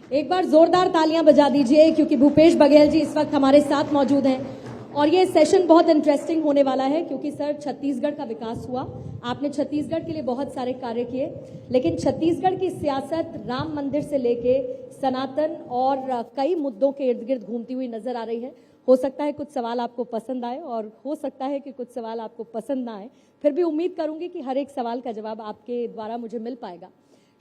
एक बार जोरदार तालियां बजा दीजिए क्योंकि भूपेश बघेल जी इस वक्त हमारे साथ मौजूद हैं और ये सेशन बहुत इंटरेस्टिंग होने वाला है क्योंकि सर छत्तीसगढ़ का विकास हुआ, आपने छत्तीसगढ़ के लिए बहुत सारे कार्य किए, लेकिन छत्तीसगढ़ की सियासत राम मंदिर से लेके सनातन और कई मुद्दों के इर्द गिर्द घूमती हुई नजर आ रही है। हो सकता है कुछ सवाल आपको पसंद आए और हो सकता है कि कुछ सवाल आपको पसंद ना आए, फिर भी उम्मीद करूंगी कि हर एक सवाल का जवाब आपके द्वारा मुझे मिल पाएगा।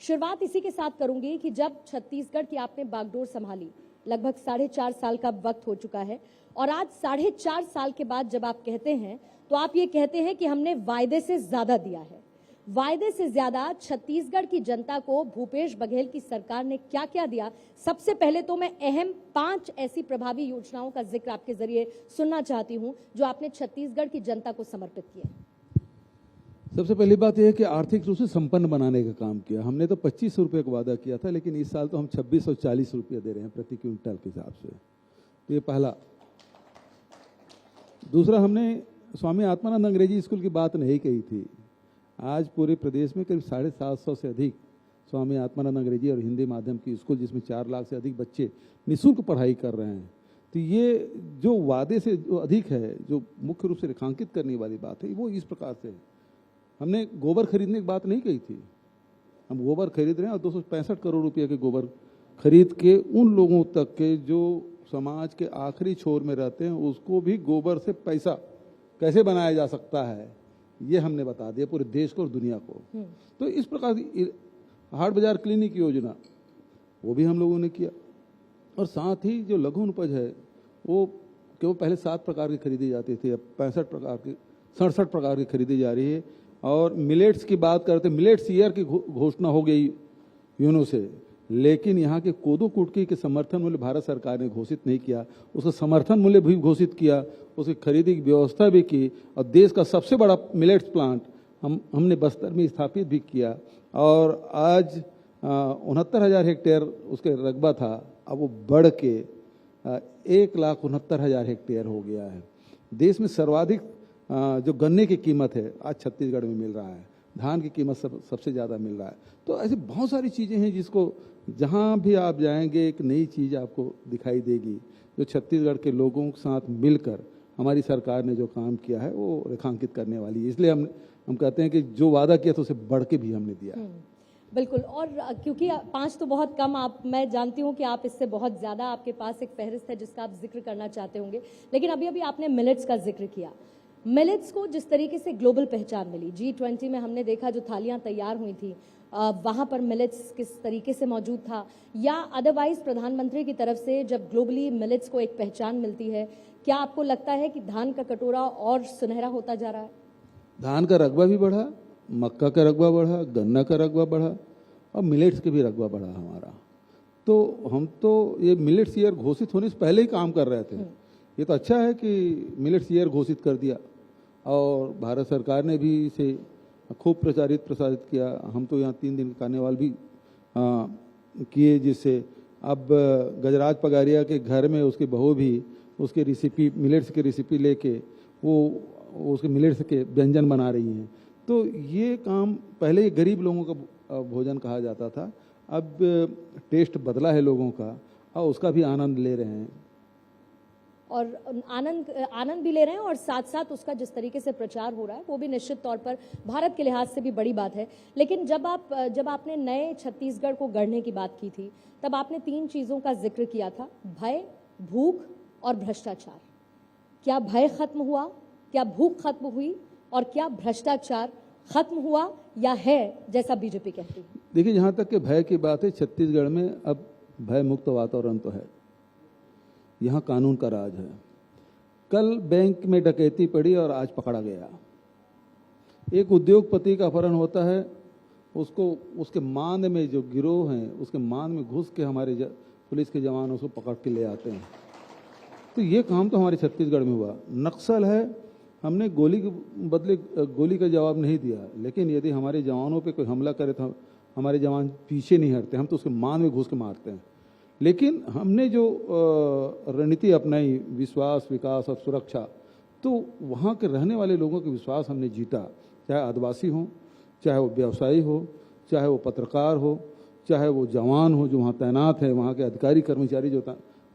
शुरुआत इसी के साथ करूंगी कि जब छत्तीसगढ़ की आपने बागडोर संभाली, लगभग 4.5 साल का वक्त हो चुका है और आज 4.5 साल के बाद जब आप कहते हैं तो आप ये कहते हैं कि हमने वायदे से ज्यादा दिया है। वायदे से ज्यादा छत्तीसगढ़ की जनता को भूपेश बघेल की सरकार ने क्या क्या दिया? सबसे पहले तो मैं अहम 5 ऐसी प्रभावी योजनाओं का जिक्र आपके जरिए सुनना चाहती हूं जो आपने छत्तीसगढ़ की जनता को समर्पित किए। सबसे पहली बात यह है कि आर्थिक रूप से संपन्न बनाने का काम किया। हमने तो 25 रुपये का वादा किया था, लेकिन इस साल तो हम 2640 रुपये दे रहे हैं प्रति क्विंटल के हिसाब से। तो ये पहला। दूसरा, हमने स्वामी आत्मानंद अंग्रेजी स्कूल की बात नहीं कही थी। आज पूरे प्रदेश में करीब 750 से अधिक स्वामी आत्मानंद अंग्रेजी और हिंदी माध्यम की स्कूल, जिसमें 4 लाख से अधिक बच्चे निःशुल्क पढ़ाई कर रहे हैं। तो ये जो वादे से जो अधिक है, जो मुख्य रूप से रेखांकित करने वाली बात है, वो इस प्रकार से है। हमने गोबर खरीदने की बात नहीं कही थी। हम गोबर खरीद रहे हैं और 265 करोड़ रुपये के गोबर खरीद के उन लोगों तक के जो समाज के आखिरी छोर में रहते हैं, उसको भी गोबर से पैसा कैसे बनाया जा सकता है, ये हमने बता दिया पूरे देश को और दुनिया को। तो इस प्रकार की हाट बाजार क्लिनिक योजना वो भी हम लोगों ने किया। और साथ ही जो लघु उपज है वो केवल पहले 7 प्रकार की खरीदी जाती थी, अब 67 प्रकार की खरीदी जा रही है। और मिलेट्स की बात करते, मिलेट्स ईयर की घोषणा हो गई यूनो से, लेकिन यहाँ के कोदो कुटकी के समर्थन मूल्य भारत सरकार ने घोषित नहीं किया। उसका समर्थन मूल्य भी घोषित किया, उसकी खरीदी की व्यवस्था भी की और देश का सबसे बड़ा मिलेट्स प्लांट हमने बस्तर में स्थापित भी किया। और आज 69,000 हेक्टेयर उसके रकबा था, अब वो बढ़ के 1,69,000 हेक्टेयर हो गया है। देश में सर्वाधिक जो गन्ने की कीमत है आज छत्तीसगढ़ में मिल रहा है, धान की कीमत सबसे ज़्यादा मिल रहा है। तो ऐसी बहुत सारी चीज़ें हैं जिसको जहाँ भी आप जाएंगे एक नई चीज़ आपको दिखाई देगी, जो छत्तीसगढ़ के लोगों के साथ मिलकर हमारी सरकार ने जो काम किया है वो रेखांकित करने वाली है। इसलिए हम कहते हैं कि जो वादा किया तो उसे बढ़ के भी हमने दिया। बिल्कुल। और क्योंकि 5 तो बहुत कम, मैं जानती हूं कि आप इससे बहुत ज़्यादा, आपके पास एक फहरिस्त है जिसका आप जिक्र करना चाहते होंगे, लेकिन अभी अभी आपने मिलेट्स का जिक्र किया। मिलेट्स को जिस तरीके से ग्लोबल पहचान मिली, G20 में हमने देखा जो थालियां तैयार हुई थी, वहां पर मिलेट्स किस तरीके से मौजूद था, या अदरवाइज प्रधानमंत्री की तरफ से जब ग्लोबली मिलेट्स को एक पहचान मिलती है, क्या आपको लगता है कि धान का कटोरा और सुनहरा होता जा रहा है? धान का रकबा भी बढ़ा, मक्का का रकबा बढ़ा, गन्ना का रकबा बढ़ा और मिलेट्स के भी रकबा बढ़ा हमारा। तो हम तो ये मिलेट्स ईयर घोषित होने से पहले ही काम कर रहे थे। ये तो अच्छा है कि मिलेट्स ईयर घोषित कर दिया और भारत सरकार ने भी इसे खूब प्रसारित किया। हम तो यहाँ 3 दिन कार्निवाल भी किए, जिससे अब गजराज पगारिया के घर में उसकी बहू भी उसके रेसिपी, मिलेट्स की रेसिपी लेके वो उसके मिलेट्स के व्यंजन बना रही हैं। तो ये काम पहले गरीब लोगों का भोजन कहा जाता था, अब टेस्ट बदला है लोगों का और उसका भी आनंद ले रहे हैं। और आनंद भी ले रहे हैं और साथ साथ उसका जिस तरीके से प्रचार हो रहा है वो भी निश्चित तौर पर भारत के लिहाज से भी बड़ी बात है। लेकिन जब आपने नए छत्तीसगढ़ को गढ़ने की बात की थी, तब आपने 3 चीजों का जिक्र किया था, भय, भूख और भ्रष्टाचार। क्या भय खत्म हुआ, क्या भूख खत्म हुई और क्या भ्रष्टाचार खत्म हुआ या है जैसा बीजेपी कहती है? देखिए, जहाँ तक के भय की बात है, छत्तीसगढ़ में अब भय मुक्त वातावरण तो है। यहाँ कानून का राज है। कल बैंक में डकैती पड़ी और आज पकड़ा गया। एक उद्योगपति का अपहरण होता है, उसको उसके मांद में जो गिरोह हैं उसके मांद में घुस के हमारे पुलिस के जवान उसको पकड़ के ले आते हैं। तो ये काम तो हमारे छत्तीसगढ़ में हुआ। नक्सल है, हमने गोली के बदले गोली का जवाब नहीं दिया, लेकिन यदि हमारे जवानों पे कोई हमला करे तो हमारे जवान पीछे नहीं हटते, हम तो उसके मांद में घुस के मारते हैं। लेकिन हमने जो रणनीति अपनाई, विश्वास, विकास और सुरक्षा, तो वहाँ के रहने वाले लोगों के विश्वास हमने जीता, चाहे आदिवासी हो, चाहे वो व्यवसायी हो, चाहे वो पत्रकार हो, चाहे वो जवान हो जो वहाँ तैनात है, वहाँ के अधिकारी कर्मचारी जो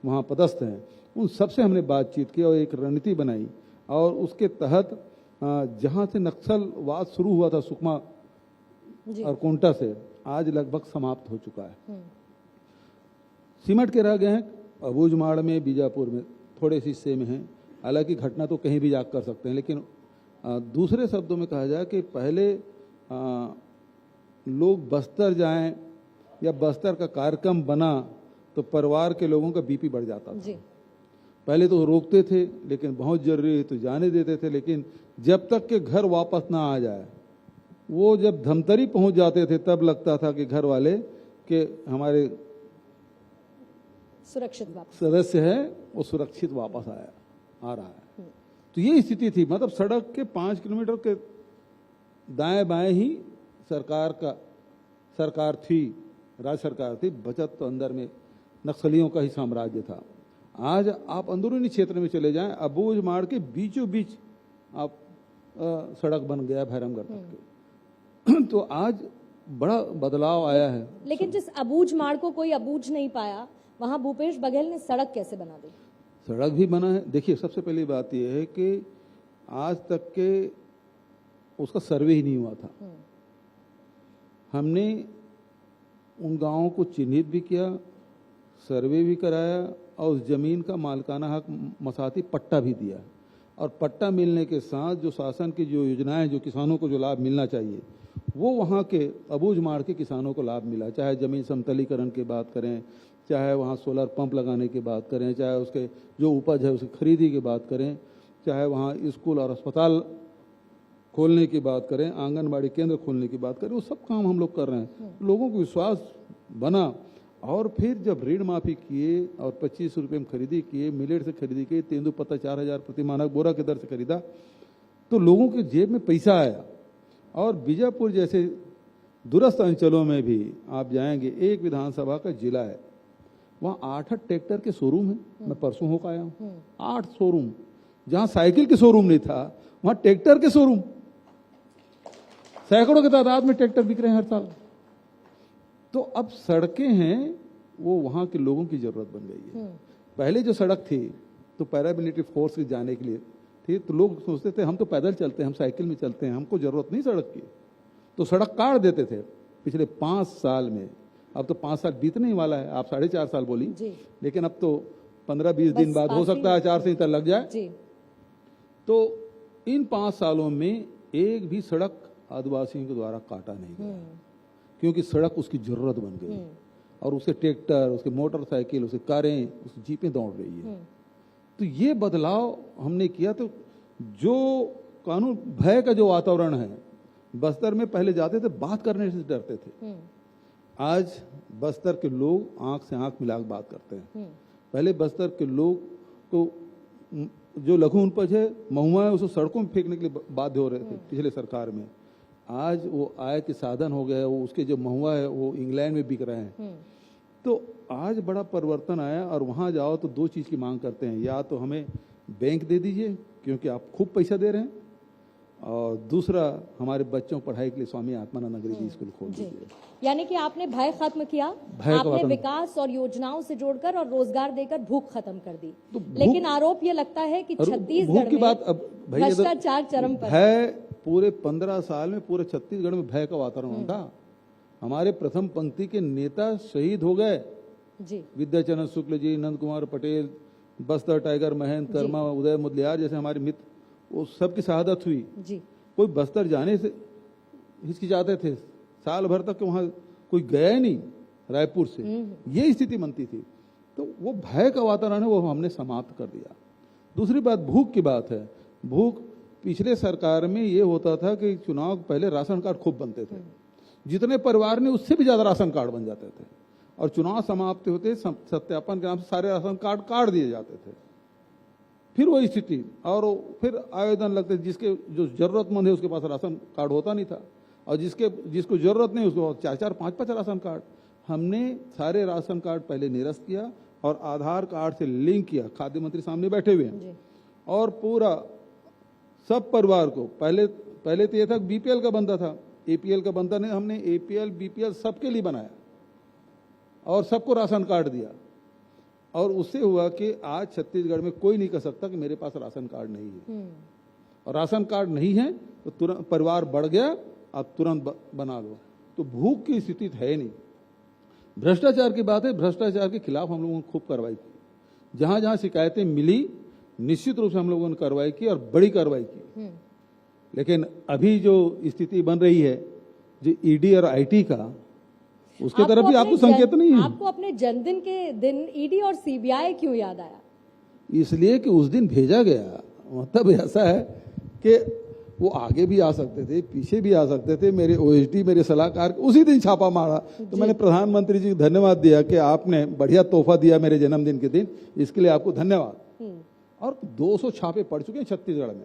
वहाँ पदस्थ हैं, उन सबसे हमने बातचीत की और एक रणनीति बनाई। और उसके तहत जहाँ से नक्सलवाद शुरू हुआ था सुकमा और कोंटा से, आज लगभग समाप्त हो चुका है। सिमट के रह गए हैं अबूझमाड़ में, बीजापुर में, थोड़े से हिस्से में हैं। हालांकि घटना तो कहीं भी जाकर कर सकते हैं, लेकिन दूसरे शब्दों में कहा जाए कि पहले लोग बस्तर जाएं या बस्तर का कार्यक्रम बना तो परिवार के लोगों का बीपी बढ़ जाता था। पहले तो रोकते थे, लेकिन बहुत जरूरी है तो जाने देते थे, लेकिन जब तक के घर वापस ना आ जाए, वो जब धमतरी पहुंच जाते थे तब लगता था कि घर वाले के हमारे सुरक्षित वापस सदस्य है वो सुरक्षित वापस आ रहा है। तो ये स्थिति थी। मतलब सड़क के 5 किलोमीटर के दाएं बाएं ही सरकार थी, राज्य सरकार थी। बचत तो अंदर में नक्सलियों का ही साम्राज्य था। आज आप अंदरूनी क्षेत्र में चले जाएं, अबूझमाड़ के बीचों बीच आप सड़क बन गया भैरमगढ़ तक के। तो आज बड़ा बदलाव आया है। लेकिन जिस अबूझमाड़ को कोई अबूझ नहीं पाया, वहां भूपेश बघेल ने सड़क कैसे बना दी? सड़क भी बना है। देखिए, सबसे पहली बात यह है कि आज तक के उसका सर्वे ही नहीं हुआ था। हमने उन गांवों को चिन्हित भी किया, सर्वे भी कराया और उस जमीन का मालिकाना हक मसाती पट्टा भी दिया। और पट्टा मिलने के साथ जो शासन की जो योजनाएं, जो किसानों को जो लाभ मिलना चाहिए, वो वहाँ के अबूझमाड़ के किसानों को लाभ मिला। चाहे जमीन समतलीकरण की बात करें, चाहे वहाँ सोलर पंप लगाने की बात करें, चाहे उसके जो उपज है उसकी खरीदी की बात करें, चाहे वहाँ स्कूल और अस्पताल खोलने की बात करें, आंगनबाड़ी केंद्र खोलने की बात करें, वो सब काम हम लोग कर रहे हैं। लोगों को विश्वास बना। और फिर जब ऋण माफी किए और 25 रुपये में खरीदी किए, मिलेट से खरीदी की, तेंदुपत्ता 4000 प्रति मानक बोरा के दर से खरीदा, तो लोगों के जेब में पैसा आया। और बीजापुर जैसे दूरस्थ अंचलों में भी आप जाएंगे, एक विधानसभा का जिला है, वहाँ 8 ट्रैक्टर के शोरूम है। मैं परसों होकर आया हूँ, 8 शोरूम। जहाँ साइकिल के शोरूम नहीं था, वहाँ ट्रैक्टर के शोरूम। सैकड़ों की तादाद में ट्रैक्टर बिक रहे हैं हर साल। तो अब सड़कें हैं, वो वहाँ के लोगों की जरूरत बन गई है। पहले जो सड़क थी तो पैरामिलिट्री फोर्स के जाने के लिए थी, तो लोग सोचते थे हम तो पैदल चलते हैं, हम साइकिल में चलते हैं, हमको जरूरत नहीं सड़क की, तो सड़क काट देते थे। पिछले 5 साल में, अब तो 5 साल बीतने ही वाला है, आप 4.5 साल बोली, लेकिन अब तो 15-20 दिन बाद हो सकता है आचार संहिता लग जाए। तो इन 5 सालों में एक भी सड़क आदिवासियों के द्वारा काटा नहीं गया, क्योंकि सड़क उसकी जरूरत बन गई और उसके ट्रैक्टर, उसके मोटरसाइकिल, उसके कारें, उसकी जीपें दौड़ रही है। तो ये बदलाव हमने किया। तो जो कानून भय का जो वातावरण है, बस्तर में पहले जाते थे बात करने से डरते थे, आज बस्तर के लोग आंख से आंख मिलाकर बात करते हैं। पहले बस्तर के लोग तो जो लघु उपज है, महुआ है, उसको सड़कों में फेंकने के लिए बाध्य हो रहे थे पिछले सरकार में। आज वो आय के साधन हो गए, वो उसके जो महुआ है वो इंग्लैंड में बिक रहे हैं। तो आज बड़ा परिवर्तन आया। और वहाँ जाओ तो 2 चीज़ की मांग करते हैं, या तो हमें बैंक दे दीजिए क्योंकि आप खूब पैसा दे रहे हैं, और दूसरा हमारे बच्चों पढ़ाई के लिए स्वामी आत्मानंद अंग्रेजी स्कूल खोल दीजिए। यानी कि आपने भय खत्म किया, आपने विकास और योजनाओं से जोड़कर और रोजगार देकर भूख खत्म कर दी। तो लेकिन आरोप ये लगता है कि छत्तीसगढ़ की बात अब भ्रष्टाचार चरम पर है। पूरे 15 साल में पूरे छत्तीसगढ़ में भय का वातावरण था। हमारे प्रथम पंक्ति के नेता शहीद हो गए जी, विद्याचरण शुक्ल जी, नंद कुमार पटेल, बस्तर टाइगर महेंद्र कर्मा, उदय मुदलियार जैसे हमारे मित्र, वो सबकी शहादत हुई जी। कोई बस्तर जाने से हिचकिचाते थे, साल भर तक वहां कोई गया ही नहीं रायपुर से, ये स्थिति बनती थी। तो वो भय का वातावरण है, वो हमने समाप्त कर दिया। दूसरी बात भूख की बात है। भूख पिछले सरकार में ये होता था कि चुनाव पहले राशन कार्ड खूब बनते थे, जितने परिवार ने उससे भी ज्यादा राशन कार्ड बन जाते थे, और चुनाव समाप्त होते सत्यापन के नाम से सारे राशन कार्ड काट दिए जाते थे। फिर वही स्थिति, और फिर आवेदन लगते, जिसके जो जरूरतमंद है उसके पास राशन कार्ड होता नहीं था, और जिसको जरूरत नहीं उसको 4-4, 5-5 राशन कार्ड। हमने सारे राशन कार्ड पहले निरस्त किया और आधार कार्ड से लिंक किया। खाद्य मंत्री सामने बैठे हुए हैं, और पूरा सब परिवार को, पहले तो ये था बीपीएल का बनता था, एपीएल का बनता नहीं, हमने एपीएल बीपीएल सबके लिए बनाया। और सबको राशन कार्ड दिया, और उससे हुआ कि आज छत्तीसगढ़ में कोई नहीं कह सकता कि मेरे पास राशन कार्ड नहीं है। और राशन कार्ड नहीं है तो तुरंत परिवार बढ़ गया, आप तुरंत बना लो। तो भूख की स्थिति है नहीं। भ्रष्टाचार की बात है, भ्रष्टाचार के खिलाफ हम लोगों ने खूब कार्रवाई की। जहां जहां शिकायतें मिली निश्चित रूप से हम लोगों ने कार्रवाई की और बड़ी कार्रवाई की। लेकिन अभी जो स्थिति बन रही है जो ईडी और आईटी का, उसके तरफ भी आपको संकेत नहीं है। आपको अपने जन्मदिन के दिन ईडी और सीबीआई क्यों याद आया? इसलिए कि उस दिन भेजा गया, मतलब ऐसा है कि वो आगे भी आ सकते थे, पीछे भी आ सकते थे। मेरे ओएसडी, मेरे सलाहकार उसी दिन छापा मारा, तो मैंने प्रधानमंत्री जी को धन्यवाद दिया कि आपने बढ़िया तोहफा दिया मेरे जन्मदिन के दिन, इसके लिए आपको धन्यवाद। और 200 छापे पड़ चुके हैं छत्तीसगढ़ में,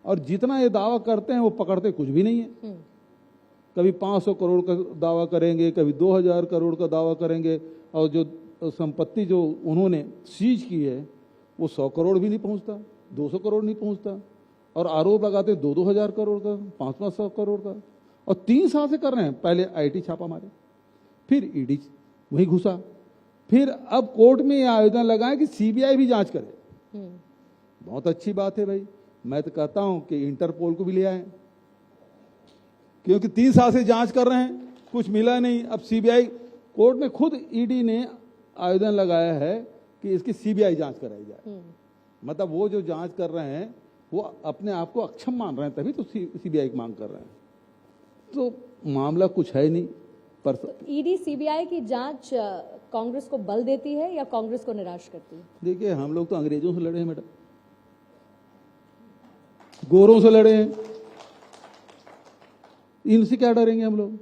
और जितना ये दावा करते हैं वो पकड़ते कुछ भी नहीं है। कभी 500 करोड़ का दावा करेंगे, कभी 2000 करोड़ का दावा करेंगे, और जो संपत्ति जो उन्होंने सीज की है वो 100 करोड़ भी नहीं पहुंचता, 200 करोड़ नहीं पहुंचता। और आरोप लगाते 2-2 हजार करोड़ का, 500 करोड़ का, और 3 साल से कर रहे हैं। पहले आईटी छापा मारे, फिर ईडी वही घुसा, फिर अब कोर्ट में यह आवेदन लगाए कि सीबीआई भी जांच करे। बहुत अच्छी बात है भाई, मैं तो कहता हूं कि इंटरपोल को भी ले आए, क्योंकि 3 साल से जांच कर रहे हैं, कुछ मिला नहीं। अब सीबीआई, कोर्ट में खुद ईडी ने आवेदन लगाया है कि इसकी सीबीआई जांच कराई जाए। मतलब वो जो जांच कर रहे हैं वो अपने आप को अक्षम मान रहे हैं, तभी तो सीबीआई की मांग कर रहे हैं। तो मामला कुछ है नहीं। पर ईडी सीबीआई की जांच कांग्रेस को बल देती है या कांग्रेस को निराश करती है? देखिए, हम लोग तो अंग्रेजों से लड़े हैं मैडम, गोरों से लड़े हैं, इनसे क्या डरेंगे हम लोग?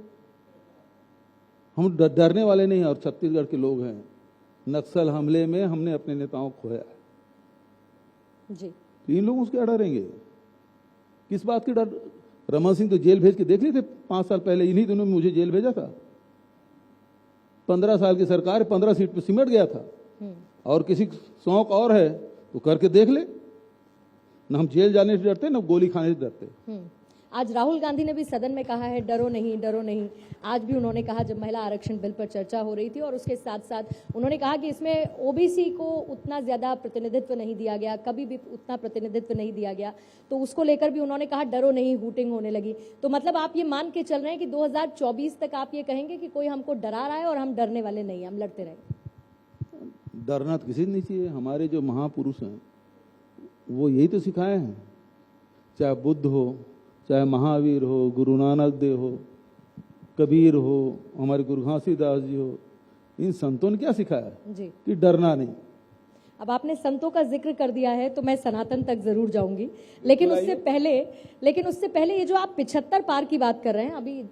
हम डरने वाले नहीं। और छत्तीसगढ़ के लोग हैं, नक्सल हमले में हमने अपने नेताओं को खोया जी, तो इन लोगों से क्या डरेंगे? किस बात की डर? रमन सिंह तो जेल भेज के देख लिए थे 5 साल पहले, इन्हीं दिनों में मुझे जेल भेजा था। 15 साल की सरकार 15 सीट पे सिमट गया था। और किसी शौक और है तो करके देख ले। ना हम जेल जाने से डरते, ना गोली खाने से डरते। आज राहुल गांधी ने भी सदन में कहा है डरो नहीं, डरो नहीं। आज भी उन्होंने कहा जब महिला आरक्षण बिल पर चर्चा हो रही थी, और उसके साथ साथ उन्होंने कहा कि इसमें ओबीसी को उतना ज्यादा प्रतिनिधित्व नहीं दिया गया, कभी भी उतना प्रतिनिधित्व नहीं दिया गया, तो उसको लेकर भी उन्होंने कहा डरो नहीं, हूटिंग होने लगी। तो मतलब आप ये मान के चल रहे हैं कि 2024 तक आप ये कहेंगे कि कोई हमको डरा रहा है और हम डरने वाले नहीं, हम लड़ते रहेंगे? डरना तो किसी नहीं चाहिए। हमारे जो महापुरुष हैं वो यही तो सिखाए हैं, चाहे बुद्ध हो, चाहे महावीर हो, गुरु नानक देव हो, कबीर हो, हमारे गुरु घासीदास जी हो, इन संतों ने क्या सिखाया जी कि डरना नहीं। अब आपने संतों का जिक्र कर दिया है तो मैं सनातन तक जरूर जाऊंगी, लेकिन उससे पहले ये जो आप 75 पार की बात कर रहे हैं, अभी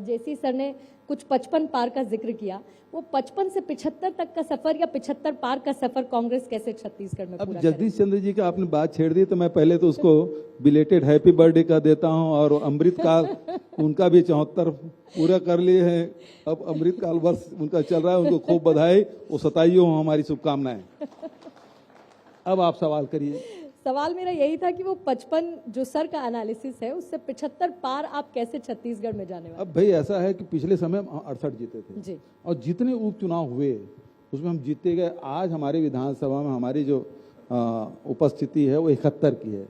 जेसी सर ने कुछ 55 पार का जिक्र किया, वो 55 से 75 तक का सफर या 75 पार का सफर कांग्रेस कैसे छत्तीसगढ़ में अब पूरा जगदीश चंद्र जी का आपने बात छेड़ दी, तो मैं पहले तो उसको बिलेटेड हैप्पी बर्थडे का देता हूं, और अमृत काल उनका भी 74 पूरा कर लिए हैं। अब अमृत काल वर्ष उनका चल रहा है, उनको खूब बधाई, वो 27 हो, हमारी शुभकामनाएं। अब आप सवाल करिए। सवाल मेरा यही था कि वो 55 जो सर का एनालिसिस है, उससे 75 पार आप कैसे छत्तीसगढ़ में जाने वाले? अब भाई ऐसा है कि पिछले समय हम 68 जीते थे जी, और जितने उपचुनाव हुए उसमें हम जीते गए। आज हमारे विधानसभा में हमारी जो उपस्थिति है वो 71 की है,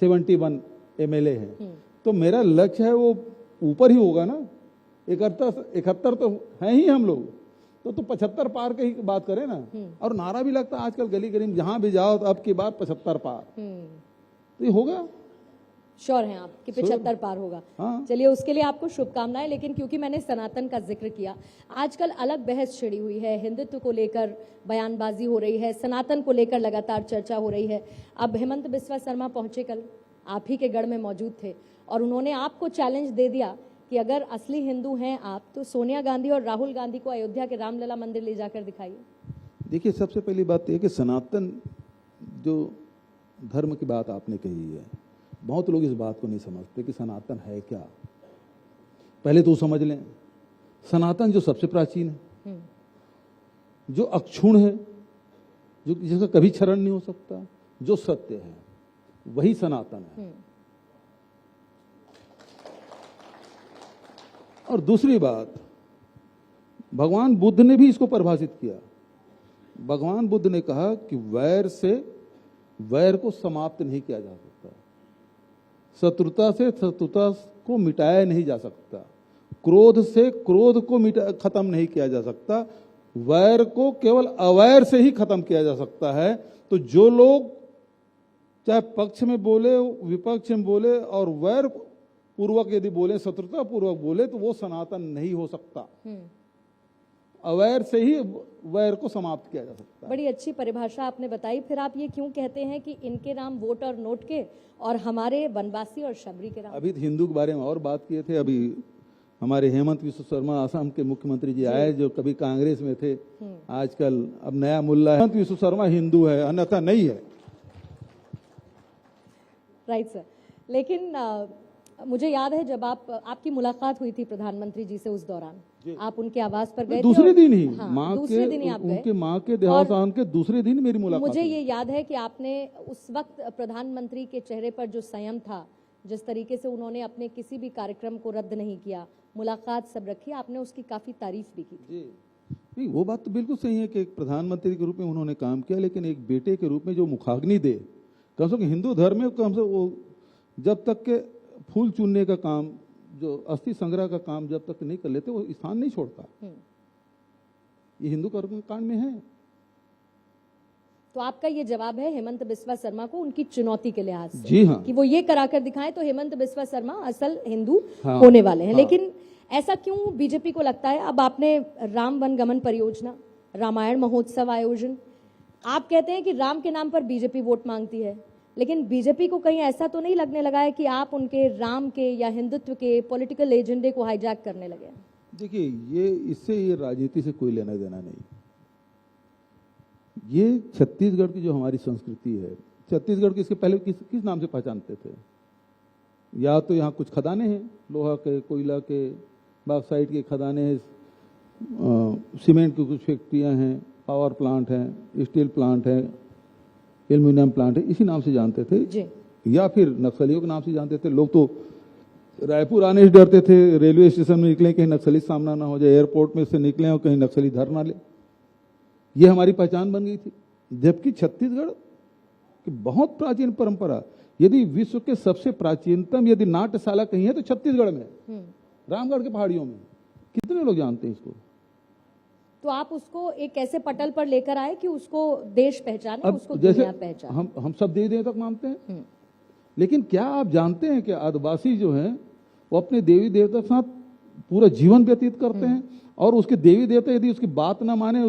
71 एमएलए है। तो मेरा लक्ष्य है वो ऊपर ही होगा ना। 71 तो है ही हम लोग, तो 75 पार की बात करें ना। और नारा भी लगता है आजकल गली गली में, जहां भी जाओ तो अब की बार 75 पार, तो ये होगा। श्योर हैं आप कि 75 पार होगा? हाँ। चलिए, उसके लिए आपको शुभकामनाएं। लेकिन क्योंकि मैंने सनातन का जिक्र किया, आजकल अलग बहस छिड़ी हुई है, हिंदुत्व को लेकर बयानबाजी हो रही है, सनातन को लेकर लगातार चर्चा हो रही है। अब हेमंत बिस्वा शर्मा पहुंचे, कल आप ही के गढ़ में मौजूद थे, और उन्होंने आपको चैलेंज दे दिया कि अगर असली हिंदू हैं आप तो सोनिया गांधी और राहुल गांधी को अयोध्या के रामलला मंदिर ले जाकर दिखाइए। देखिए, सबसे पहली बात यह कि सनातन जो धर्म की बात आपने कही है, बहुत लोग इस बात को नहीं समझते कि सनातन है क्या। पहले तो समझ लें, सनातन जो सबसे प्राचीन है, जो अक्षुण है, जो जिसका कभी क्षरण नहीं हो सकता, जो सत्य है, वही सनातन है। और दूसरी बात, भगवान बुद्ध ने भी इसको परिभाषित किया। भगवान बुद्ध ने कहा कि वैर से वैर को समाप्त नहीं किया जा सकता, शत्रुता से शत्रुता को मिटाया नहीं जा सकता, क्रोध से क्रोध को खत्म नहीं किया जा सकता, वैर को केवल अवैर से ही खत्म किया जा सकता है। तो जो लोग चाहे पक्ष में बोले, विपक्ष में बोले और वैर पूर्वक यदि बोले, शत्रुता पूर्वक बोले, तो वो सनातन नहीं हो सकता। अवैर से ही वैर को समाप्त किया जा सकता है। बड़ी अच्छी परिभाषा आपने बताई। फिर आप ये क्यों कहते हैं कि इनके नाम वोट और नोट के और हमारे वनवासी और शबरी के नाम? अभी हिंदू के बारे में और बात किए थे। अभी हमारे हेमंत विश्व शर्मा आसाम के मुख्यमंत्री जी आए, जो कभी कांग्रेस में थे, आजकल अब नया मुल्ला है। हेमंत विश्व शर्मा हिंदू है, अन्यथा नहीं है। Right sir. लेकिन मुझे याद है जब आपकी मुलाकात हुई थी प्रधानमंत्री जी से, उस दौरान आप उनके आवास पर गए दूसरे थे दिन ही, हाँ, माँ दूसरे के दिन ही आप गए। उनके माँ के देहावसान के दूसरे दिन मेरी मुलाकात मुझे हुई। ये याद है कि आपने उस वक्त प्रधानमंत्री के चेहरे पर जो संयम था, जिस तरीके से उन्होंने अपने किसी भी कार्यक्रम को रद्द नहीं किया, मुलाकात सब रखी, आपने उसकी काफी तारीफ भी की थी। जी नहीं, वो बात तो बिल्कुल सही है कि एक प्रधानमंत्री के रूप में उन्होंने काम किया, लेकिन एक बेटे के रूप में जो मुखाग्नि दे, कम से कम हिंदू धर्म में कम से वो जब तक के फूल चुनने का काम, जो अस्थि संग्रह का काम जब तक नहीं कर लेते, वो स्थान नहीं छोड़ता। ये हिंदू कर्म कांड में है। तो आपका ये जवाब है हेमंत बिस्वा शर्मा को उनकी चुनौती के लिहाज से? जी हाँ, कि वो ये कराकर दिखाएं तो हेमंत बिस्वा शर्मा असल हिंदू हाँ, होने वाले हैं। हाँ। लेकिन ऐसा क्यों बीजेपी को लगता है? अब आपने राम वन गमन परियोजना, रामायण महोत्सव आयोजन, आप कहते हैं कि राम के नाम पर बीजेपी वोट मांगती है, लेकिन बीजेपी को कहीं ऐसा तो नहीं लगने लगा है कि आप उनके राम के या हिंदुत्व के पॉलिटिकल एजेंडे को हाईजैक करने लगे हैं? देखिए, ये राजनीति से कोई लेना देना नहीं। ये छत्तीसगढ़ की जो हमारी संस्कृति है, छत्तीसगढ़ की इसके पहले किस नाम से पहचानते थे? या तो यहाँ कुछ खदाने हैं, लोहा के, कोयला के, बॉक्साइट के खदाने हैं, सीमेंट की कुछ फैक्ट्रियाँ हैं, पावर प्लांट हैं, स्टील प्लांट है, एल्यूमिनियम प्लांट है, इसी नाम से जानते थे जी। या फिर नक्सलियों के नाम से जानते थे। लोग तो रायपुर आने से डरते थे, रेलवे स्टेशन में निकले कहीं नक्सली सामना ना हो जाए, एयरपोर्ट में से निकले और कहीं नक्सली धर ना ले। ये हमारी पहचान बन गई थी। जबकि छत्तीसगढ़ की बहुत प्राचीन परंपरा, यदि विश्व के सबसे प्राचीनतम यदि नाट्यशाला कहीं है तो छत्तीसगढ़ में, रामगढ़ के पहाड़ियों में। कितने लोग जानते हैं इसको? तो आप उसको एक ऐसे पटल पर लेकर आए कि उसको देश पहचाने, उसको दुनिया पहचाने। हम सब देवी देवता मानते हैं, लेकिन क्या आप जानते हैं कि आदिवासी जो हैं वो अपने देवी देवता के साथ पूरा जीवन व्यतीत करते हैं, और उसके देवी देवता यदि उसकी बात ना माने,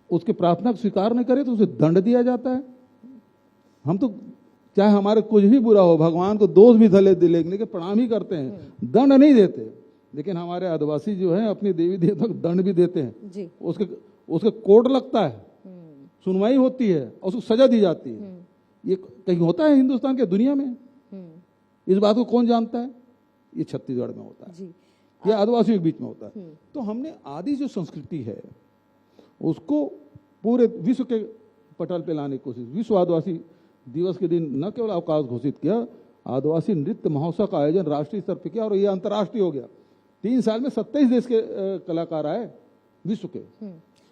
उसके प्रार्थना को स्वीकार नहीं करे, तो उसे दंड दिया जाता है। हम तो चाहे हमारे कुछ भी बुरा हो, भगवान को दोष भी धले लेने के प्रणाम ही करते हैं, दंड नहीं देते। लेकिन हमारे आदिवासी जो है अपने देवी देवता को दंड भी देते हैं जी। उसके कोर्ट लगता है, सुनवाई होती है और उसको सजा दी जाती है। ये कहीं होता है हिंदुस्तान के दुनिया में? इस बात को कौन जानता है? ये छत्तीसगढ़ में होता है, ये आदिवासियों के बीच में होता है। तो हमने आदि जो संस्कृति है उसको पूरे विश्व के पटल पे लाने की कोशिश। विश्व आदिवासी दिवस के दिन न केवल अवकाश घोषित किया, आदिवासी नृत्य महोत्सव का आयोजन राष्ट्रीय स्तर पर किया और ये अंतर्राष्ट्रीय हो गया। 3 साल में 27 देश के कलाकार आए विश्व के।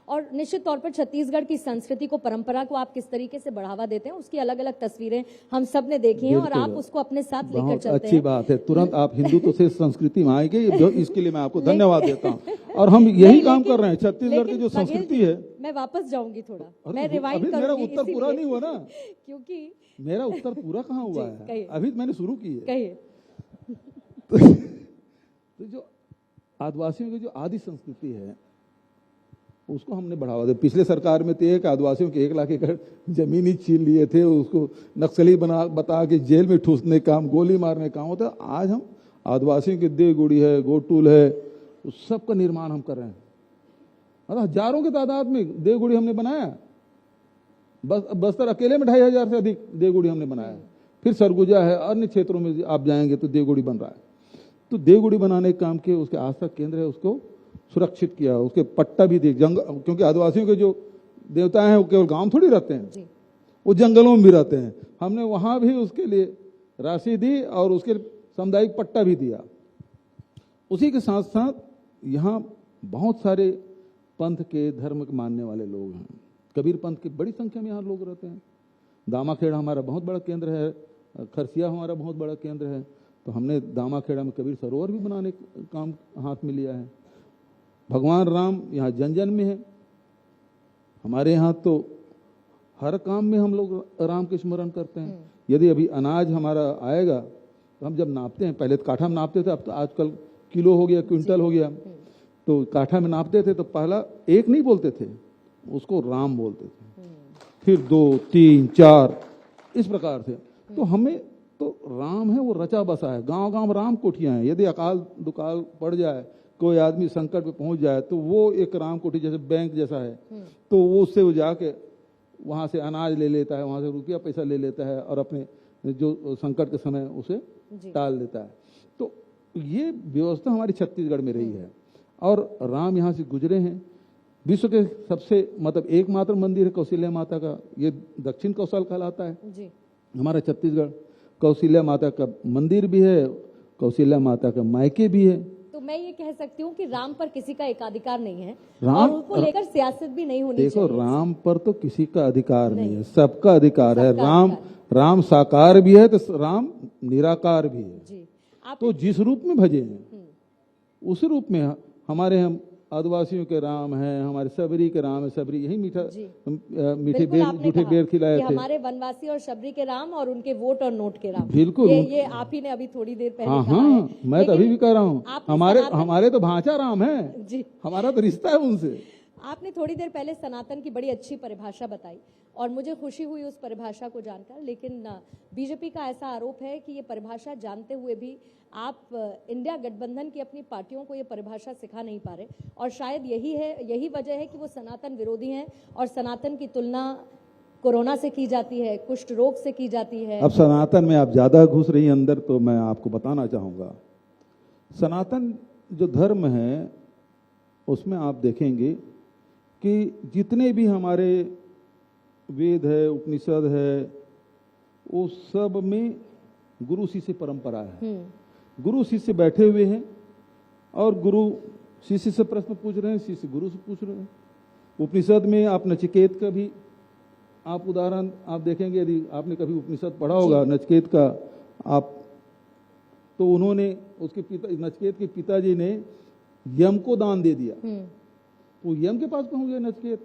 और निश्चित तौर पर छत्तीसगढ़ की संस्कृति को, परंपरा को आप किस तरीके से बढ़ावा देते हैं, उसकी अलग अलग तस्वीरें हम सब ने देखी हैं और आप उसको अपने साथ लेकर चलते हैं। अच्छी बात है, तुरंत आप हिंदुत्व से संस्कृति में आएंगे, इसके लिए मैं आपको धन्यवाद देता हूँ। और हम यही काम कर रहे हैं। छत्तीसगढ़ की जो संस्कृति है, मैं वापस जाऊंगी थोड़ा, मैं रिवाइंड करूंगी। मेरा उत्तर पूरा नहीं हुआ ना, क्योंकि मेरा उत्तर पूरा कहाँ हुआ है, अभी मैंने शुरू की है। कहिए। तो जो आदिवासियों की जो आदि संस्कृति है उसको हमने बढ़ावा दिया। पिछले सरकार में तो एक आदिवासियों के 1 लाख एकड़ जमीन ही छीन लिए थे, उसको नक्सली बता के जेल में ठूसने काम, गोली मारने काम होता है। आज हम आदिवासियों की देवगुड़ी है, गोटूल है, उस सब का निर्माण हम कर रहे हैं। मतलब हजारों की तादाद में देवगुड़ी हमने बनाया। बस्तर अकेले में 2500 से अधिक देवगुड़ी हमने बनाया। फिर सरगुजा है, अन्य क्षेत्रों में आप जाएंगे तो देवगुड़ी बन रहा है। तो देवगुड़ी बनाने के काम के उसके आस्था केंद्र है, उसको सुरक्षित किया, उसके पट्टा भी दे जंगल, क्योंकि आदिवासियों के जो देवता हैं वो केवल गांव थोड़ी रहते हैं, वो जंगलों में भी रहते हैं। हमने वहां भी उसके लिए राशि दी और उसके सामुदायिक पट्टा भी दिया। उसी के साथ साथ यहाँ बहुत सारे पंथ के धर्म के मानने वाले लोग हैं। कबीर पंथ की बड़ी संख्या में यहाँ लोग रहते हैं। दामाखेड़ा हमारा बहुत बड़ा केंद्र है, खरसिया हमारा बहुत बड़ा केंद्र है, तो हमने दामाखेड़ा में कबीर सरोवर भी बनाने का काम हाथ में लिया है। भगवान राम यहाँ जन जन में है। हमारे यहाँ तो हर काम में हम लोग राम के स्मरण करते हैं। यदि अभी अनाज हमारा आएगा तो हम जब नापते हैं, पहले तो काठा में नापते थे, अब तो आजकल किलो हो गया, क्विंटल हो गया, तो काठा में नापते थे तो पहला एक नहीं बोलते थे, उसको राम बोलते थे, फिर 2, 3, 4 इस प्रकार से। तो हमें तो राम है वो रचा बसा है, गांव गांव राम कोठियां हैं। यदि अकाल दुकाल पड़ जाए, कोई आदमी संकट पे पहुंच जाए, तो वो एक राम कोठी जैसे बैंक जैसा है, तो वो उससे वो जाके वहां से अनाज ले लेता है, वहां से रुपया पैसा ले लेता है और अपने जो संकट के समय उसे टाल देता है। तो ये व्यवस्था हमारी छत्तीसगढ़ में रही है और राम यहाँ से गुजरे हैं। विश्व के सबसे मतलब एकमात्र मंदिर है कौशल्या माता का, ये दक्षिण कौशल कहलाता है जी। हमारा छत्तीसगढ़। कौशल्या माता का मंदिर भी है, कौशल्या माता का मायके भी है। तो मैं ये कह सकती हूँ कि राम पर किसी का एकाधिकार नहीं है राम- और उनको लेकर सियासत भी नहीं होनी देखो, चाहिए। राम पर तो किसी का अधिकार नहीं है, सबका अधिकार है। सबका राम अधिकार राम साकार भी है तो राम निराकार भी है। जी। आप तो जिस रूप में भजे हैं उस रूप में हमारे हम आदिवासियों के राम हैं, हमारे सबरी के राम है। सबरी यही मीठा जी। मीठे बिल्कुल बेर आपने जूठे कहा बेर खिलाए कि थे। हमारे वनवासी और शबरी के राम और उनके वोट और नोट के राम। बिल्कुल। ये आप ही ने अभी थोड़ी देर पहले हाँ कहा हाँ, है। मैं तो अभी भी कह रहा हूँ, आपने हमारे सनातन- हमारे तो भांचा राम है, जी। हमारा तो रिश्ता है उनसे। आपने थोड़ी देर पहले सनातन की बड़ी अच्छी परिभाषा बताई और मुझे खुशी हुई उस परिभाषा को जानकर, लेकिन बीजेपी का ऐसा आरोप है कि ये परिभाषा जानते हुए भी आप इंडिया गठबंधन की अपनी पार्टियों को ये परिभाषा सिखा नहीं पा रहे और शायद यही वजह है कि वो सनातन विरोधी हैं और सनातन की तुलना कोरोना से की जाती है, कुष्ठ रोग से की जाती है। अब सनातन में आप ज्यादा घुस रही हैं अंदर, तो मैं आपको बताना चाहूंगा, सनातन जो धर्म है उसमें आप देखेंगे कि जितने भी हमारे वेद है, उपनिषद है, वो सब में गुरु शिष्य परंपरा है। गुरु शिष्य बैठे हुए हैं और गुरु शिष्य से प्रश्न पूछ रहे हैं, शिष्य गुरु से पूछ रहे हैं। उपनिषद में आप नचिकेत का भी आप उदाहरण आप देखेंगे, यदि आपने कभी उपनिषद पढ़ा होगा नचिकेत का, आप तो उन्होंने उसके पिता नचिकेत के पिताजी ने यम को दान दे दिया, तो यम के पास पहुंच गए नचिकेत,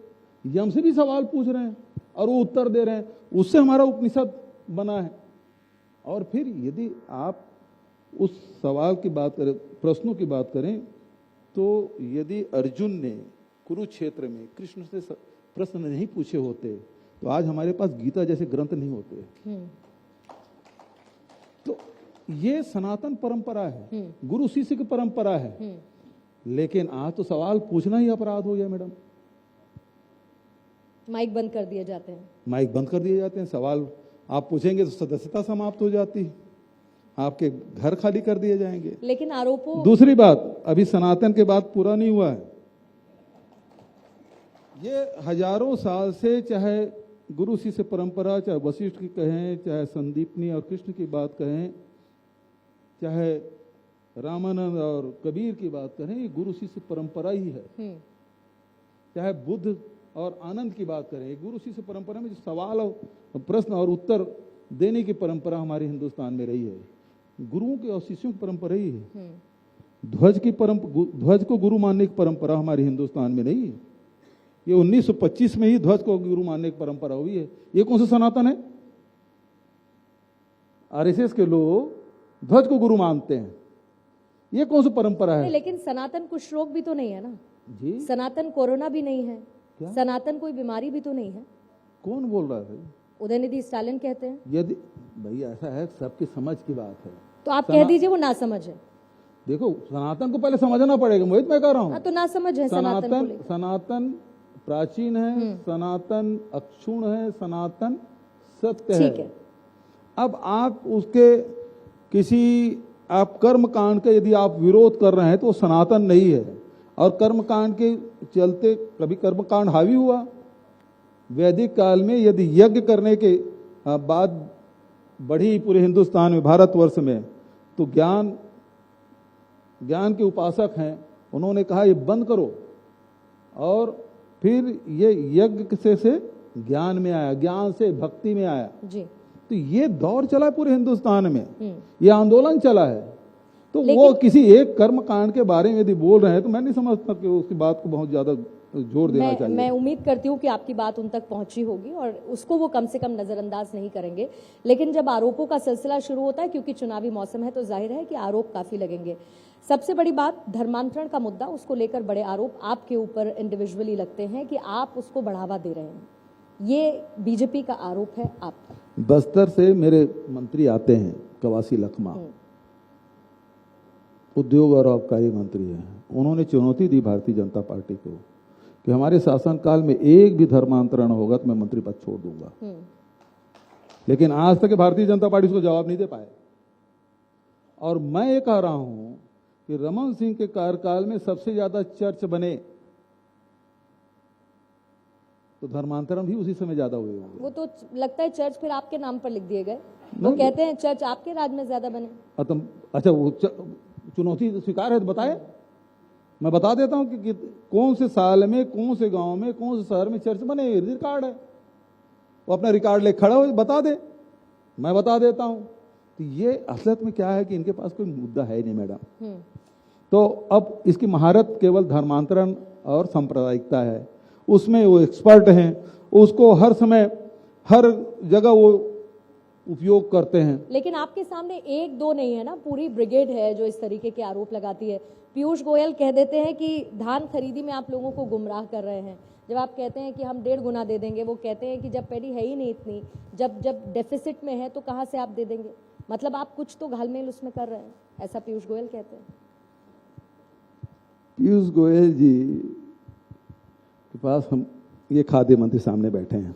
यम से भी सवाल पूछ रहे हैं और वो उत्तर दे रहे हैं, उससे हमारा उपनिषद बना है। और फिर यदि आप उस सवाल की बात करें, प्रश्नों की बात करें, तो यदि अर्जुन ने कुरुक्षेत्र में कृष्ण से प्रश्न नहीं पूछे होते तो आज हमारे पास गीता जैसे ग्रंथ नहीं होते। तो ये सनातन परंपरा है, गुरु शिष्य की परंपरा है। लेकिन आज तो सवाल पूछना ही अपराध हो गया मैडम। माइक बंद कर दिए जाते हैं। माइक बंद कर दिए जाते हैं, सवाल आप पूछेंगे तो सदस्यता समाप्त हो जाती है, आपके घर खाली कर दिए जाएंगे। लेकिन आरोपों दूसरी बात, अभी सनातन के बाद पूरा नहीं हुआ है। ये हजारों साल से, चाहे गुरु शिष्य परंपरा, चाहे वशिष्ठ की कहें, चाहे संदीपनी और कृष्ण की बात कहें, चाहे रामानंद और कबीर की बात करें, ये गुरु शिष्य परंपरा ही है। चाहे बुद्ध और आनंद की बात करें, गुरु शिष्य परंपरा में जो सवाल और प्रश्न और उत्तर देने की परंपरा हमारे हिंदुस्तान में रही है, गुरुओं के और शिष्यों की परंपरा ही है। ध्वज को गुरु मानने की परंपरा हमारे हिंदुस्तान में नहीं है। ये 1925 में ही ध्वज को गुरु मानने की परंपरा हुई है। ये कौन सा सनातन है? आरएसएस के लोग ध्वज को गुरु मानते हैं, ये कौन सी परंपरा है? लेकिन सनातन कुष्ठ रोग भी तो नहीं है ना जी, सनातन कोरोना भी नहीं है क्या? सनातन कोई बीमारी भी तो नहीं है। कौन बोल रहा है? उदयनिधि स्टालिन कहते हैं। यदि भाई ऐसा है, सबकी समझ की बात है। तो आप कह दीजिए वो ना समझ है। देखो, सनातन को पहले समझना पड़ेगा, मोहित मैं कह रहा हाँ, हूँ। तो ना समझ है सनातन को लेकर। सनातन प्राचीन है, सनातन अक्षुण है, सनातन सत्य है। ठीक है। अब आप उसके किसी आप कर्म कांड का यदि आप विरोध कर रहे हैं तो वो सनातन नहीं है। और कर्म कांड के चलते कभी कर्म कांड हावी हुआ। वैदिक काल में यदि यज्ञ करने के बाद बढ़ी पूरे हिंदुस्तान में, भारतवर्ष में, तो ज्ञान के उपासक हैं उन्होंने कहा ये बंद करो, और फिर ये यज्ञ से ज्ञान में आया, ज्ञान से भक्ति में आया जी। तो ये दौर चला है पूरे हिंदुस्तान में, ये आंदोलन चला है। तो लेकिन वो किसी एक कर्म कांड के बारे में यदि बोल रहे हैं तो मैं नहीं समझता कि उसकी बात को बहुत ज्यादा जोर देना चाहिए। मैं उम्मीद करती हूँ कि आपकी बात उन तक पहुंची होगी और उसको वो कम से कम नजरअंदाज नहीं करेंगे। लेकिन जब आरोपों का सिलसिला शुरू होता है, क्योंकि चुनावी मौसम है, तो जाहिर है कि आरोप काफी लगेंगे। सबसे बड़ी बात धर्मांतरण का मुद्दा, उसको लेकर बड़े आरोप आपके ऊपर इंडिविजुअली लगते हैं कि आप उसको बढ़ावा दे रहे हैं, ये बीजेपी का आरोप है आप पर। बस्तर से मेरे मंत्री आते हैं, कवासी लखमा, उद्योग और आबकारी मंत्री हैं। उन्होंने चुनौती दी भारतीय जनता पार्टी को कि हमारे शासनकाल में एक भी धर्मांतरण होगा तो मैं मंत्री पद छोड़ दूंगा। लेकिन आज तक भारतीय जनता पार्टी उसको जवाब नहीं दे पाए। और मैं ये कह रहा हूं कि रमन सिंह के कार्यकाल में सबसे ज्यादा चर्च बने तो धर्मांतरण भी उसी समय ज्यादा हुए होंगे। वो तो लगता है चर्च फिर आपके नाम पर लिख दिए गए। वो कहते हैं चर्च आपके राज में ज्यादा बने। अच्छा, वो चुनौती स्वीकार है तो बताए, मैं बता देता हूं कि कौन से साल में, कौन से गांव में, कौन से शहर में चर्च बने, रिकॉर्ड है। वो अपना रिकॉर्ड ले खड़ा हो, बता दे, मैं बता देता हूं। तो ये असलियत में क्या है कि इनके पास कोई मुद्दा है नहीं मैडम। तो अब इसकी महारत केवल धर्मांतरण और सांप्रदायिकता है, उसमें वो एक्सपर्ट हैं, उसको हर समय हर जगह वो उपयोग करते हैं। लेकिन आपके सामने एक दो नहीं है ना, पूरी ब्रिगेड है जो इस तरीके के आरोप लगाती है। पीयूष गोयल कह देते हैं कि धान खरीदी में आप लोगों को गुमराह कर रहे हैं। जब आप कहते हैं कि हम 1.5 गुना दे देंगे, वो कहते हैं कि जब पैडी है ही नहीं इतनी, जब डेफिसिट में है तो कहां से आप दे देंगे। मतलब आप कुछ तो घालमेल उसमें कर रहे हैं, ऐसा पीयूष गोयल कहते हैं। पीयूष गोयल जी के पास हम ये खाद्य मंत्री सामने बैठे हैं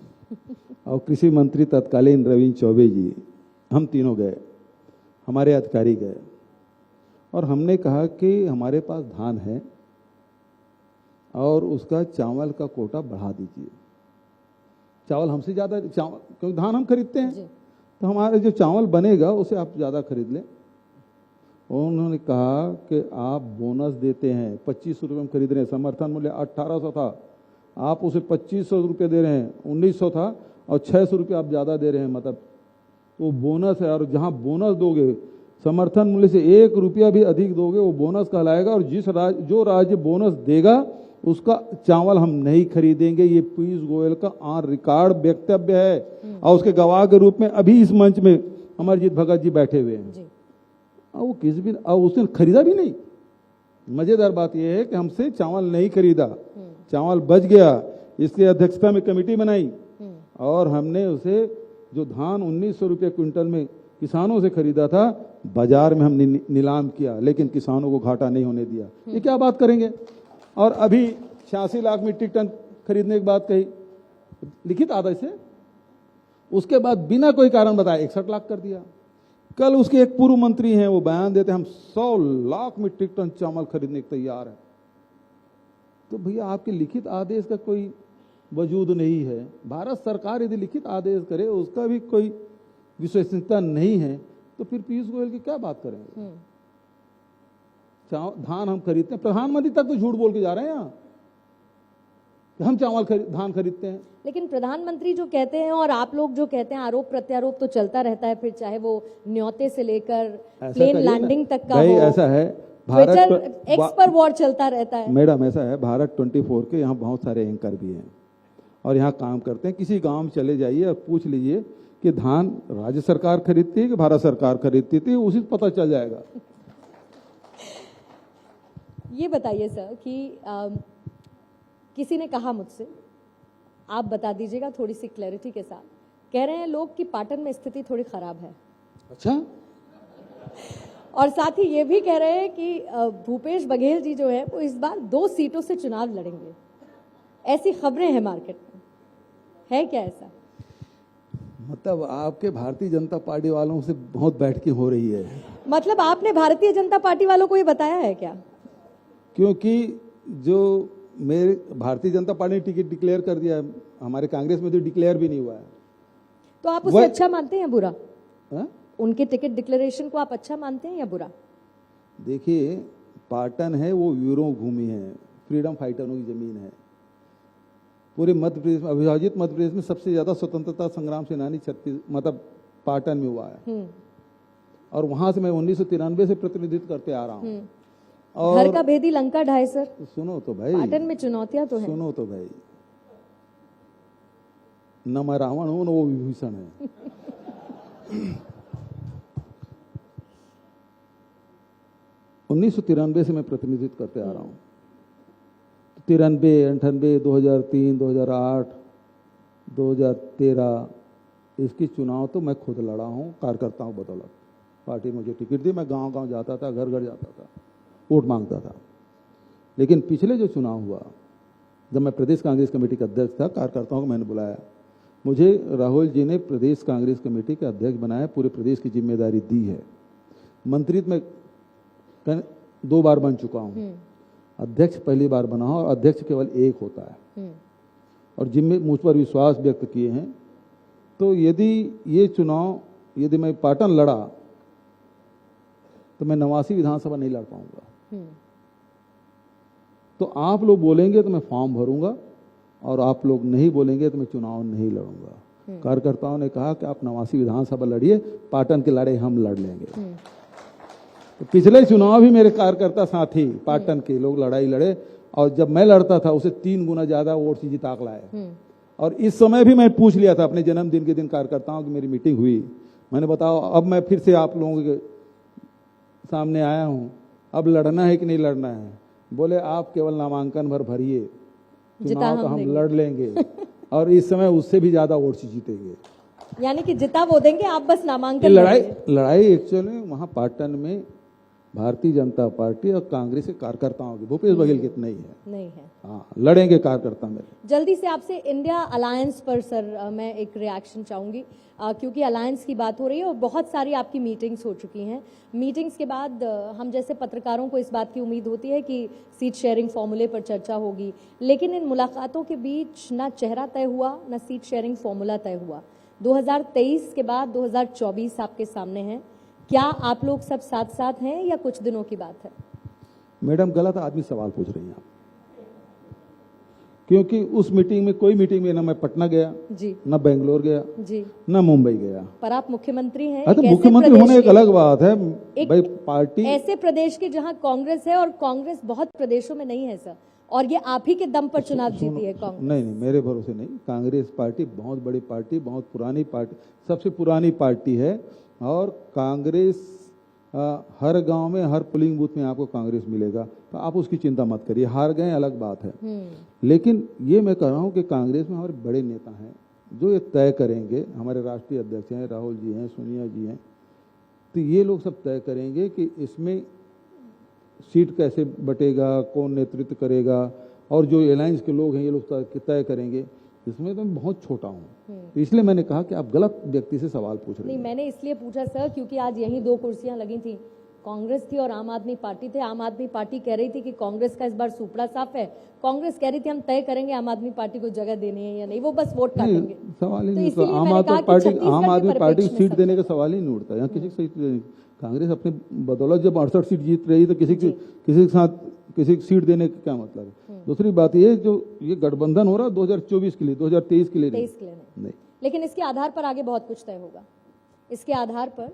और कृषि मंत्री तत्कालीन रविंद्र चौबे जी, हम तीनों गए, हमारे अधिकारी गए और हमने कहा कि हमारे पास धान है और उसका चावल का कोटा बढ़ा दीजिए। चावल हमसे ज़्यादा, चावल क्योंकि धान हम खरीदते हैं, तो हमारे जो चावल बनेगा उसे आप ज़्यादा खरीद लें। उन्होंने कहा कि आप बोनस देते हैं, 2500 रुपये में खरीद रहे हैं, समर्थन मूल्य 1800 था, आप उसे 2500 रुपये दे रहे हैं, 1900 था और 600 रुपये आप ज़्यादा दे रहे हैं। मतलब वो बोनस है, और जहाँ बोनस दोगे, समर्थन मूल्य से 1 रुपया भी अधिक दोगे वो बोनस कहलाएगा, और जो राज्य बोनस देगा उसका चावल हम नहीं खरीदेंगे। ये पीयूष गोयल का ऑन रिकॉर्ड वक्तव्य है और उसके गवाह के रूप में अभी इस मंच में अमरजीत भगत जी बैठे हुए हैं। और वो किसी भी, और उसने खरीदा भी नहीं। मजेदार बात यह है कि हमसे चावल नहीं खरीदा, चावल बच गया, इसलिए अध्यक्षता में कमेटी बनाई और हमने उसे जो धान 1900 रुपये क्विंटल में किसानों से खरीदा था, बाजार में हमने नीलाम किया, लेकिन किसानों को घाटा नहीं होने दिया। ये क्या बात करेंगे। और अभी 86 लाख मीट्रिक टन खरीदने की बात कही, लिखित आदेश से, उसके बाद बिना कोई कारण बताए 61 लाख कर दिया। कल उसके एक पूर्व मंत्री हैं, वो बयान देते हैं हम 100 लाख मीट्रिक टन चावल खरीदने को तैयार है। तो भैया आपके लिखित आदेश का कोई वजूद नहीं है। भारत सरकार यदि लिखित आदेश करे, उसका भी कोई विश्वसनीयता नहीं है, तो फिर पीयूष गोयल की क्या बात करेंगे। धान हम खरीदते हैं, प्रधानमंत्री तक तो झूठ बोल के जा रहे हैं यहाँ, हम धान खरीदते हैं। लेकिन प्रधानमंत्री जो कहते हैं और आप लोग जो कहते हैं, आरोप प्रत्यारोप तो चलता रहता है, फिर चाहे वो न्योते से लेकर प्लेन लैंडिंग तक का हो। ऐसा है, ट्विटर एक्स पर वॉर चलता रहता है। मैडम ऐसा है, भारत 24 के यहाँ बहुत सारे एंकर भी हैं और यहाँ काम करते हैं। किसी गांव में चले जाइए और पूछ लीजिए कि धान राज्य सरकार खरीदती है कि भारत सरकार खरीदती थी, उसी से पता चल जाएगा। ये बताइए सर कि किसी ने कहा मुझसे, आप बता दीजिएगा थोड़ी सी क्लैरिटी के साथ, कह रहे हैं लोग कि पाटन में स्थिति थोड़ी खराब है। अच्छा। और साथ ही ये भी कह रहे हैं कि भूपेश बघेल जी जो है वो इस बार 2 सीटों से चुनाव लड़ेंगे। ऐसी खबरें हैं मार्केट में, है क्या ऐसा? मतलब आपके भारतीय जनता पार्टी वालों से बहुत बैठकी हो रही है। मतलब आपने भारतीय जनता पार्टी वालों को ये बताया है क्या? क्योंकि जो मेरे भारतीय जनता पार्टी ने टिकट डिक्लेयर कर दिया है, हमारे कांग्रेस में तो डिक्लेयर भी नहीं हुआ है। तो आप उसे अच्छा मानते हैं या बुरा? हा? उनके टिकट डिक्लेरेशन को आप अच्छा मानते हैं या बुरा? देखिए, पाटन है वो वीरों भूमि है, फ्रीडम फाइटरों की जमीन है। पूरे मध्य प्रदेश में, अविभाजित मध्य प्रदेश में सबसे ज्यादा स्वतंत्रता संग्राम सेनानी मतलब पाटन में हुआ है। और वहां से मैं 1993 से प्रतिनिधित्व करते आ रहा हूँ। और घर का भेदी लंका ढाए सर। सुनो तो भाई, पाटन में चुनौतियां तो हैं। सुनो तो भाई, न मैं रावण हूं न वो विभीषण है। 1993 से मैं प्रतिनिधित्व करते आ रहा हूं। 93, 98, 2003, 2008, 2013 इसकी चुनाव तो मैं खुद लड़ा हूं कार्यकर्ताओं बदौलत। पार्टी मुझे टिकट दी, मैं गांव गांव जाता था, घर घर जाता था, वोट मांगता था। लेकिन पिछले जो चुनाव हुआ, जब मैं प्रदेश कांग्रेस कमेटी का अध्यक्ष था, कार्यकर्ताओं को मैंने बुलाया, मुझे राहुल जी ने प्रदेश कांग्रेस कमेटी का अध्यक्ष बनाया, पूरे प्रदेश की जिम्मेदारी दी है। मंत्री में 2 बार बन चुका हूं, अध्यक्ष पहली बार बना हूं, और अध्यक्ष केवल एक होता है। और जिनमें मुझ पर विश्वास व्यक्त किए हैं, तो यदि ये चुनाव यदि मैं पाटन लड़ा तो मैं 89 विधानसभा नहीं लड़ पाऊंगा। तो आप लोग बोलेंगे तो मैं फॉर्म भरूंगा, और आप लोग नहीं बोलेंगे तो मैं चुनाव नहीं लड़ूंगा। कार्यकर्ताओं ने कहा कि आप 89 विधानसभा लड़िए, पाटन के लड़ाई हम लड़ लेंगे। तो पिछले चुनाव भी मेरे कार्यकर्ता साथी पाटन के लोग लड़ाई लड़े, और जब मैं लड़ता था उसे 3 गुना ज्यादा वोट से जिता के लाए। और इस समय भी मैं पूछ लिया था अपने जन्मदिन के दिन कार्यकर्ताओं की मेरी मीटिंग हुई, मैंने बताओ अब मैं फिर से आप लोगों के सामने आया हूं, अब लड़ना है कि नहीं लड़ना है? बोले आप केवल नामांकन भर भरिए, चुनाव तो हम लड़ लेंगे, और इस समय उससे भी ज्यादा वोट से जीतेंगे। यानी कि जिता वो देंगे, आप बस नामांकन। लड़ाई एक्चुअली वहां पाटन में भारतीय जनता पार्टी और कांग्रेस के कार्यकर्ताओं की, भूपेश बघेल की नहीं है। हाँ, लड़ेंगे कार्यकर्ता मेरे। जल्दी से आपसे इंडिया अलायंस पर सर मैं एक रिएक्शन चाहूंगी, क्योंकि अलायंस की बात हो रही है और बहुत सारी आपकी मीटिंग्स हो चुकी हैं। मीटिंग्स के बाद हम जैसे पत्रकारों को इस बात की उम्मीद होती है कि सीट शेयरिंग फॉर्मूले पर चर्चा होगी, लेकिन इन मुलाकातों के बीच ना चेहरा तय हुआ, ना सीट शेयरिंग फॉर्मूला तय हुआ। 2023 के बाद 2024 आपके सामने है। क्या आप लोग सब साथ साथ हैं या कुछ दिनों की बात है? मैडम, गलत आदमी सवाल पूछ रही हैं आप, क्योंकि उस मीटिंग में, कोई मीटिंग में ना मैं पटना गया जी, ना बेंगलोर गया जी, ना मुंबई गया। पर आप मुख्यमंत्री हैं। तो मुख्यमंत्री होने एक अलग बात है भाई। पार्टी ऐसे प्रदेश की जहां कांग्रेस है, और कांग्रेस बहुत प्रदेशों में नहीं है सर, और ये आप ही के दम पर चुनाव जीती है कांग्रेस। नहीं, मेरे भरोसे नहीं। कांग्रेस पार्टी बहुत बड़ी पार्टी, बहुत पुरानी पार्टी, सबसे पुरानी पार्टी है। और कांग्रेस हर गांव में, हर पोलिंग बूथ में आपको कांग्रेस मिलेगा, तो आप उसकी चिंता मत करिए। हार गए अलग बात है, लेकिन ये मैं कह रहा हूं कि कांग्रेस में हमारे बड़े नेता हैं जो ये तय करेंगे। हमारे राष्ट्रीय अध्यक्ष हैं, राहुल जी हैं, सोनिया जी हैं, तो ये लोग सब तय करेंगे कि इसमें सीट कैसे बटेगा, कौन नेतृत्व करेगा, और जो अलायंस के लोग हैं ये लोग तय करेंगे। इसमें तो मैं बहुत छोटा हूँ, इसलिए मैंने कहा कि आप गलत व्यक्ति से सवाल पूछ रहे हैं। नहीं, मैंने इसलिए पूछा सर क्योंकि आज यही 2 कुर्सियां लगी थी, कांग्रेस थी और आम आदमी पार्टी थे। आम आदमी पार्टी कह रही थी कि कांग्रेस का इस बार सुपड़ा साफ है, कांग्रेस कह रही थी हम तय करेंगे आम आदमी पार्टी को जगह देनी है या नहीं, वो बस वोट काटेंगे। सवाल ही नहीं उठता। आम आदमी पार्टी को सीट देने का सवाल ही नहीं उठता। यहाँ किसी सीट, कांग्रेस अपनी बदौलत जब 68 सीट जीत रही तो किसी के साथ किसी की सीट देने का क्या मतलब है? दूसरी बात ये, जो ये गठबंधन हो रहा है 2024 के लिए, 2023 के लिए नहीं। लेकिन इसके आधार पर आगे बहुत कुछ तय होगा। इसके आधार पर,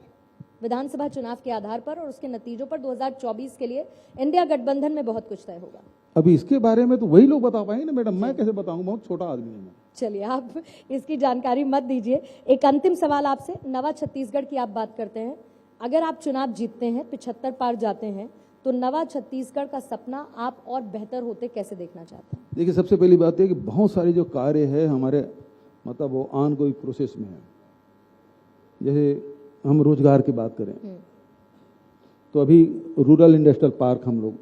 विधानसभा चुनाव के आधार पर और उसके नतीजों पर 2024 के लिए इंडिया गठबंधन में बहुत कुछ तय होगा। अभी इसके बारे में तो वही लोग बता पाएंगे ना मैडम, मैं कैसे बताऊंगा? बहुत छोटा आदमी हूं मैं। चलिए, आप इसकी जानकारी मत दीजिए। एक अंतिम सवाल आपसे, नवा छत्तीसगढ़ की आप बात करते हैं, अगर आप चुनाव जीतते हैं, 75 पार जाते हैं, तो नवा छत्तीसगढ़ का सपना आप और बेहतर होते कैसे देखना चाहते हैं? देखिए, सबसे पहली बात है कि बहुत सारे जो कार्य है हमारे, मतलब वो ऑन गोइंग प्रोसेस में है। जैसे हम रोजगार की बात करें तो अभी रूरल इंडस्ट्रियल पार्क हम लोग,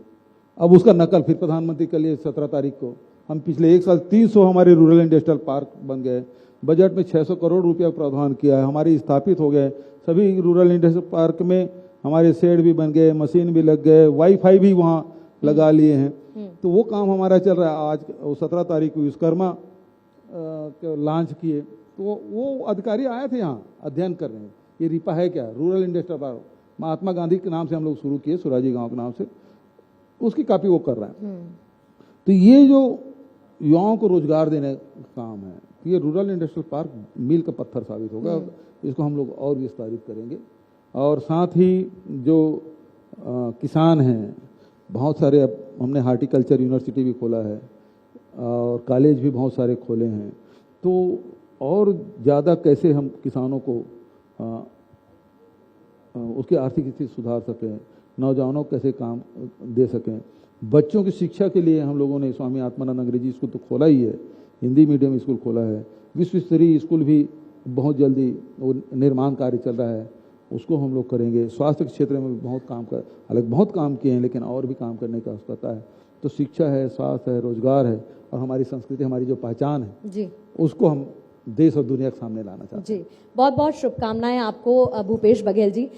अब उसका नकल फिर प्रधानमंत्री के लिए 17 तारीख को, हम पिछले 1 साल 300 हमारे रूरल इंडस्ट्रियल पार्क बन गए। बजट में 600 करोड़ रुपया प्रावधान किया है, हमारे स्थापित हो गए। सभी रूरल इंडस्ट्रियल पार्क में हमारे शेड भी बन गए, मशीन भी लग गए, वाईफाई भी वहाँ लगा लिए हैं। तो वो काम हमारा चल रहा है। आज 17 तारीख को विश्वकर्मा लॉन्च किए, तो वो अधिकारी आए थे यहाँ अध्ययन कर रहे हैं। ये रिपा है क्या? Rural industrial park Mahatma Gandhi के नाम से हम लोग शुरू किए, सुराजी गांव के नाम से। उसकी काफी वो कर रहे हैं। तो ये जो युवाओं को रोजगार देने का काम है, ये रूरल इंडस्ट्रियल पार्क मील का पत्थर साबित होगा। इसको हम लोग और विस्तारित करेंगे। और साथ ही जो किसान हैं, बहुत सारे, अब हमने हार्टिकल्चर यूनिवर्सिटी भी खोला है और कॉलेज भी बहुत सारे खोले हैं। तो और ज़्यादा कैसे हम किसानों को उसकी आर्थिक स्थिति सुधार सकें, नौजवानों को कैसे काम दे सकें, बच्चों की शिक्षा के लिए हम लोगों ने स्वामी आत्मानंद अंग्रेजी स्कूल तो खोला ही है, हिंदी मीडियम स्कूल खोला है, विश्व स्तरीय स्कूल भी बहुत जल्दी वो निर्माण कार्य चल रहा है, उसको हम लोग करेंगे। स्वास्थ्य के क्षेत्र में भी बहुत काम किए हैं, लेकिन और भी काम करने की आवश्यकता है। तो शिक्षा है, स्वास्थ्य है, रोजगार है और हमारी संस्कृति, हमारी जो पहचान है जी, उसको हम देश और दुनिया के सामने लाना चाहते हैं। जी, बहुत बहुत शुभकामनाएं आपको भूपेश बघेल जी।